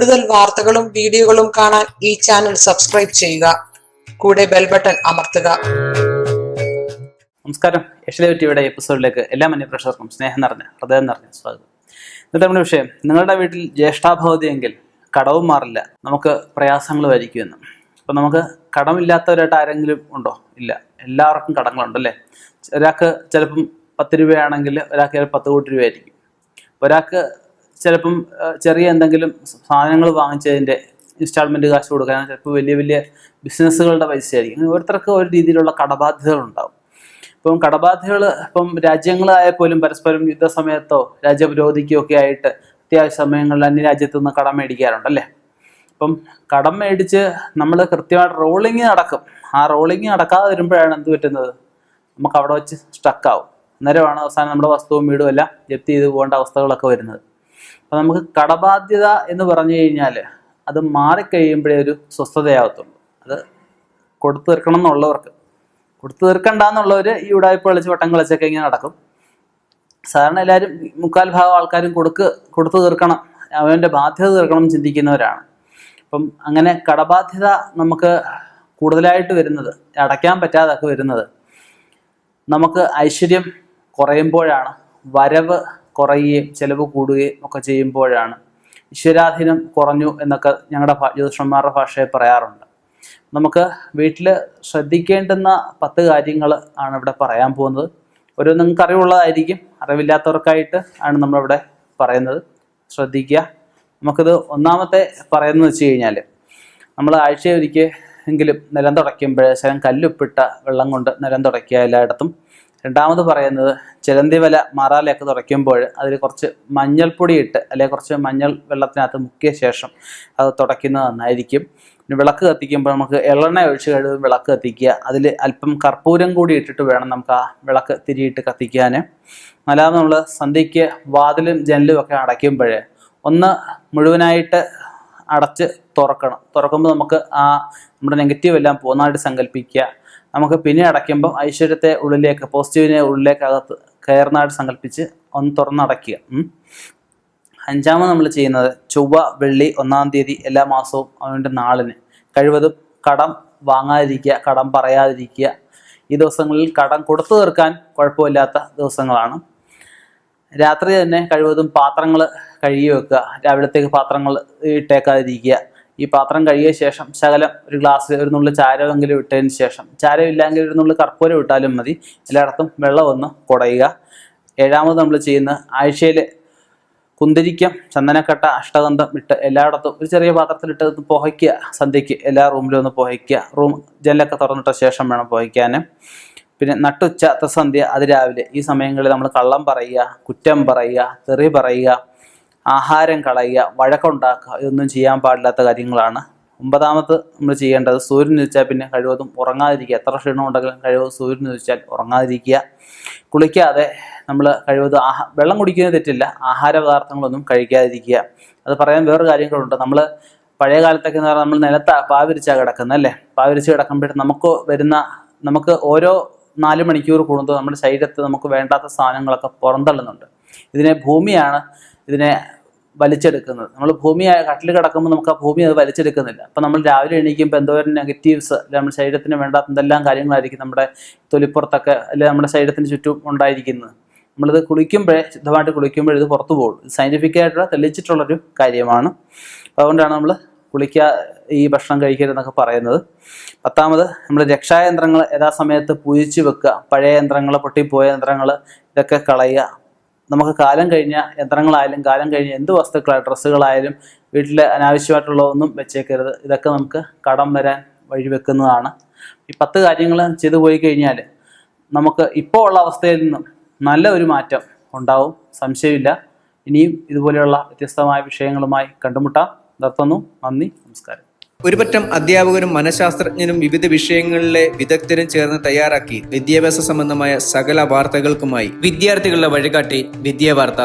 കൂടുതൽ വാർത്തകളും വീഡിയോകളും കാണാൻ ഈ ചാനൽ സബ്സ്ക്രൈബ് ചെയ്യുക. കൂടെ ബെൽ ബട്ടൺ അമർത്തുക. നമസ്കാരം. ഏഷ്യലൈവ് ടിവിയുടെ എപ്പിസോഡിലേക്ക് എല്ലാ മന്യപ്രേക്ഷകർക്കും സ്നേഹം നിറഞ്ഞ ഹൃദയം നിറഞ്ഞ സ്വാഗതം. ഇന്നത്തെ നമ്മുടെ വിഷയം, നിങ്ങളുടെ വീട്ടിൽ ജ്യേഷ്ഠാഭവതിയെങ്കിൽ കടവും മാറില്ല, നമുക്ക് പ്രയാസങ്ങൾ വരിക്കുമെന്ന്. അപ്പം നമുക്ക് കടമില്ലാത്തവരായിട്ട് ആരെങ്കിലും ഉണ്ടോ? ഇല്ല, എല്ലാവർക്കും കടങ്ങളുണ്ടല്ലേ. ഒരാൾക്ക് ചിലപ്പം 10 രൂപയാണെങ്കിൽ ഒരാൾക്ക് 10 കോടി രൂപയായിരിക്കും. ഒരാൾക്ക് ചിലപ്പം ചെറിയ എന്തെങ്കിലും സാധനങ്ങൾ വാങ്ങിച്ചതിൻ്റെ ഇൻസ്റ്റാൾമെൻറ്റ് കാശ് കൊടുക്കാൻ ചിലപ്പോൾ വലിയ വലിയ ബിസിനസ്സുകളുടെ പൈസയായിരിക്കും. ഓരോരുത്തർക്ക് ഒരു രീതിയിലുള്ള കടബാധ്യതകളുണ്ടാകും. ഇപ്പം കടബാധ്യതകൾ ഇപ്പം രാജ്യങ്ങളായാൽ പോലും പരസ്പരം യുദ്ധസമയത്തോ രാജ്യവിരോധിക്കോ ഒക്കെ ആയിട്ട് അത്യാവശ്യ സമയങ്ങളിൽ അന്യരാജ്യത്തു നിന്ന് കടം മേടിക്കാറുണ്ടല്ലേ. അപ്പം കടം മേടിച്ച് നമ്മൾ കൃത്യമായിട്ട് റോളിങ് നടക്കും. ആ റോളിങ് നടക്കാതെ വരുമ്പോഴാണ് എന്ത് പറ്റുന്നത്, നമുക്ക് അവിടെ വെച്ച് സ്റ്റക്കാവും. അന്നേരമാണ് അവസാനം നമ്മുടെ വസ്തുവും വീടും എല്ലാം ജപ്തി ചെയ്ത് പോകേണ്ട അവസ്ഥകളൊക്കെ വരുന്നത്. അപ്പം നമുക്ക് കടബാധ്യത എന്ന് പറഞ്ഞു കഴിഞ്ഞാൽ അത് മാറിക്കഴിയുമ്പോഴേ ഒരു സ്വസ്ഥതയാകത്തുള്ളൂ. അത് കൊടുത്തു തീർക്കണം എന്നുള്ളവർക്ക്, കൊടുത്തു തീർക്കണ്ടെന്നുള്ളവർ ഈ ഉടായ്പ കളിച്ച് വട്ടം കളിച്ചൊക്കെ ഇങ്ങനെ നടക്കും. സാധാരണ എല്ലാവരും 3/4 ആൾക്കാരും കൊടുത്തു തീർക്കണം, അവൻ്റെ ബാധ്യത തീർക്കണം ചിന്തിക്കുന്നവരാണ്. അപ്പം അങ്ങനെ കടബാധ്യത നമുക്ക് കൂടുതലായിട്ട് വരുന്നത്, അടയ്ക്കാൻ പറ്റാതൊക്കെ വരുന്നത് നമുക്ക് ഐശ്വര്യം കുറയുമ്പോഴാണ്, വരവ് കുറയുകയും ചെലവ് കൂടുകയും ഒക്കെ ചെയ്യുമ്പോഴാണ്. ഈശ്വരാധീനം കുറഞ്ഞു എന്നൊക്കെ ഞങ്ങളുടെ ജ്യോതിഷന്മാരുടെ ഭാഷയിൽ പറയാറുണ്ട്. നമുക്ക് വീട്ടിൽ ശ്രദ്ധിക്കേണ്ടുന്ന 10 കാര്യങ്ങൾ ആണ് ഇവിടെ പറയാൻ പോകുന്നത്. ഒരു നിങ്ങൾക്ക് അറിവുള്ളതായിരിക്കും, അറിവില്ലാത്തവർക്കായിട്ട് ആണ് നമ്മളിവിടെ പറയുന്നത്. ശ്രദ്ധിക്കുക. നമുക്കിത് ഒന്നാമത്തെ പറയുന്നത് വെച്ച് കഴിഞ്ഞാൽ, നമ്മൾ ആഴ്ചയിൽ ഒരിക്കലെങ്കിലും നിലം തുടയ്ക്കുമ്പോൾ ശകലം കല്ലുപ്പിട്ട വെള്ളം കൊണ്ട് നിലം തുടയ്ക്കുക എല്ലായിടത്തും. രണ്ടാമത് പറയുന്നത്, ചിലന്തി വല മാറാലയൊക്കെ തുടയ്ക്കുമ്പോൾ അതിൽ കുറച്ച് മഞ്ഞൾപ്പൊടി ഇട്ട് അല്ലെങ്കിൽ കുറച്ച് മഞ്ഞൾ വെള്ളത്തിനകത്ത് മുക്കിയ ശേഷം അത് തുടയ്ക്കുന്നത് നന്നായിരിക്കും. പിന്നെ വിളക്ക് കത്തിക്കുമ്പോൾ നമുക്ക് എള്ളെണ്ണ ഒഴിച്ച് കഴിവ് വിളക്ക് കത്തിക്കുക. അതിൽ അല്പം കർപ്പൂരം കൂടി ഇട്ടിട്ട് വേണം നമുക്ക് ആ വിളക്ക് തിരിയിട്ട് കത്തിക്കാൻ. അല്ലാതെ നമ്മൾ സന്ധ്യയ്ക്ക് വാതിലും ജനലും ഒക്കെ അടയ്ക്കുമ്പോൾ ഒന്ന് മുഴുവനായിട്ട് അടച്ച് തുറക്കുമ്പോൾ നമുക്ക് ആ നമ്മുടെ നെഗറ്റീവ് എല്ലാം പോകുന്നതായിട്ട് സങ്കല്പിക്കുക. നമുക്ക് പിന്നെ അടയ്ക്കുമ്പോൾ ഐശ്വര്യത്തെ ഉള്ളിലേക്ക്, പോസിറ്റീവിനെ ഉള്ളിലേക്ക് അകത്ത് കയറുന്നതായിട്ട് സങ്കല്പിച്ച് ഒന്ന് തുറന്നടയ്ക്കുക. 5ാമത് നമ്മൾ ചെയ്യുന്നത്, ചൊവ്വ വെള്ളി 1-ാം തീയതി എല്ലാ മാസവും അവൻ്റെ നാളിന് കഴിവതും കടം വാങ്ങാതിരിക്കുക, കടം പറയാതിരിക്കുക. ഈ ദിവസങ്ങളിൽ കടം കൊടുത്തു തീർക്കാൻ കുഴപ്പമില്ലാത്ത ദിവസങ്ങളാണ്. രാത്രി തന്നെ കഴിവതും പാത്രങ്ങൾ കഴുകി വെക്കുക. രാവിലത്തേക്ക് പാത്രങ്ങൾ ഇട്ടേക്കാതിരിക്കുക. ഈ പാത്രം കഴുകിയ ശേഷം ശകലം ഒരു ഗ്ലാസ്സിൽ ഒരു നുള്ളി ചാരമെങ്കിലും ഇട്ടതിന് ശേഷം, ചാരം ഇല്ലെങ്കിൽ ഒരു നുള്ളി കർപ്പൂരം ഇട്ടാലും മതി, എല്ലായിടത്തും വെള്ളം ഒന്ന് കുടയുക. 7ാമത് നമ്മൾ ചെയ്യുന്ന, ആഴ്ചയിൽ കുന്തിരിക്കം, ചന്ദനക്കട്ട, അഷ്ടഗന്ധം ഇട്ട് എല്ലായിടത്തും ഒരു ചെറിയ പാത്രത്തിലിട്ട് പുകയ്ക്കുക. സന്ധ്യയ്ക്ക് എല്ലാ റൂമിലും ഒന്ന് പുകയ്ക്കുക. ജനലൊക്കെ തുറന്നിട്ട ശേഷം വേണം പുകയ്ക്കാൻ. പിന്നെ നട്ടുച്ച, ത്രിസന്ധ്യ, അതിരാവിലെ, ഈ സമയങ്ങളിൽ നമ്മൾ കള്ളം പറയുക, കുറ്റം പറയുക, തെറി പറയുക, ആഹാരം കളയുക, വഴക്കുണ്ടാക്കുക, ഇതൊന്നും ചെയ്യാൻ പാടില്ലാത്ത കാര്യങ്ങളാണ്. 9ാമത് നമ്മൾ ചെയ്യേണ്ടത്, സൂര്യൻ ഉദിച്ചാൽ പിന്നെ കഴിവതും ഉറങ്ങാതിരിക്കുക. എത്ര ക്ഷീണം ഉണ്ടെങ്കിലും കഴിവതും സൂര്യൻ ഉദിച്ചാൽ ഉറങ്ങാതിരിക്കുക. കുളിക്കാതെ നമ്മൾ കഴിവതും വെള്ളം കുടിക്കുന്നത് തെറ്റില്ല, ആഹാര പദാർത്ഥങ്ങളൊന്നും കഴിക്കാതിരിക്കുക. അത് പറയാൻ വേറെ കാര്യങ്ങളുണ്ട്. നമ്മൾ പഴയ കാലത്തൊക്കെ എന്ന് പറഞ്ഞാൽ നമ്മൾ നിലത്ത് പാവിരിച്ചാണ് കിടക്കുന്നത് അല്ലേ. പാവിരിച്ച് കിടക്കുമ്പോഴേ നമുക്ക് ഓരോ 4 മണിക്കൂർ കൂടുമ്പോൾ നമ്മുടെ ശരീരത്ത് നമുക്ക് വേണ്ടാത്ത സാധനങ്ങളൊക്കെ പുറന്തള്ളുന്നുണ്ട്. ഇതിനെ ഭൂമിയാണ് ഇതിനെ വലിച്ചെടുക്കുന്നത്. നമ്മൾ കട്ടിൽ കിടക്കുമ്പോൾ നമുക്ക് ആ ഭൂമി അത് വലിച്ചെടുക്കുന്നില്ല. അപ്പം നമ്മൾ രാവിലെ എണീക്കുമ്പോൾ എന്തോരം നെഗറ്റീവ്സ് നമ്മുടെ ശരീരത്തിന് വേണ്ടാത്ത എന്തെല്ലാം കാര്യങ്ങളായിരിക്കും നമ്മുടെ തൊലിപ്പുറത്തൊക്കെ അല്ലെങ്കിൽ നമ്മുടെ ശരീരത്തിന് ചുറ്റും ഉണ്ടായിരിക്കുന്നത്. നമ്മളിത് ശുദ്ധമായിട്ട് കുളിക്കുമ്പോൾ ഇത് പുറത്തു പോകും. ഇത് സയൻറ്റിഫിക്കായിട്ടുള്ള തെളിയിച്ചിട്ടുള്ളൊരു കാര്യമാണ്. അതുകൊണ്ടാണ് നമ്മൾ ഈ ഭക്ഷണം കഴിക്കരുതെന്നൊക്കെ പറയുന്നത്. 10ാമത്, നമ്മൾ രക്ഷായന്ത്രങ്ങൾ യഥാസമയത്ത് പൂജിച്ച് വെക്കുക. പഴയ യന്ത്രങ്ങൾ, പൊട്ടിപ്പോയ യന്ത്രങ്ങൾ, ഇതൊക്കെ കളയുക. നമുക്ക് കാലം കഴിഞ്ഞ യന്ത്രങ്ങളായാലും കാലം കഴിഞ്ഞ എന്ത് വസ്തുക്കളായാലും ഡ്രസ്സുകളായാലും വീട്ടിൽ അനാവശ്യമായിട്ടുള്ളതൊന്നും വെച്ചേക്കരുത്. ഇതൊക്കെ നമുക്ക് കടം വരാൻ വഴിവെക്കുന്നതാണ്. ഈ 10 കാര്യങ്ങൾ ചെയ്തു പോയി കഴിഞ്ഞാൽ നമുക്ക് ഇപ്പോൾ ഉള്ള അവസ്ഥയിൽ നിന്നും നല്ല ഒരു മാറ്റം ഉണ്ടാവും, സംശയമില്ല. ഇനിയും ഇതുപോലെയുള്ള വ്യത്യസ്തമായ വിഷയങ്ങളുമായി കണ്ടുമുട്ടാം. നിർത്തുന്നു. നന്ദി, നമസ്കാരം. ഒരുപറ്റം അധ്യാപകരും മനഃശാസ്ത്രജ്ഞരും വിവിധ വിഷയങ്ങളിലെ വിദഗ്ധരും ചേർന്ന് തയ്യാറാക്കി വിദ്യാഭ്യാസ സംബന്ധമായ സകല വാർത്തകൾക്കുമായി വിദ്യാർത്ഥികളുടെ വഴികാട്ടി വിദ്യാവാർത്ത.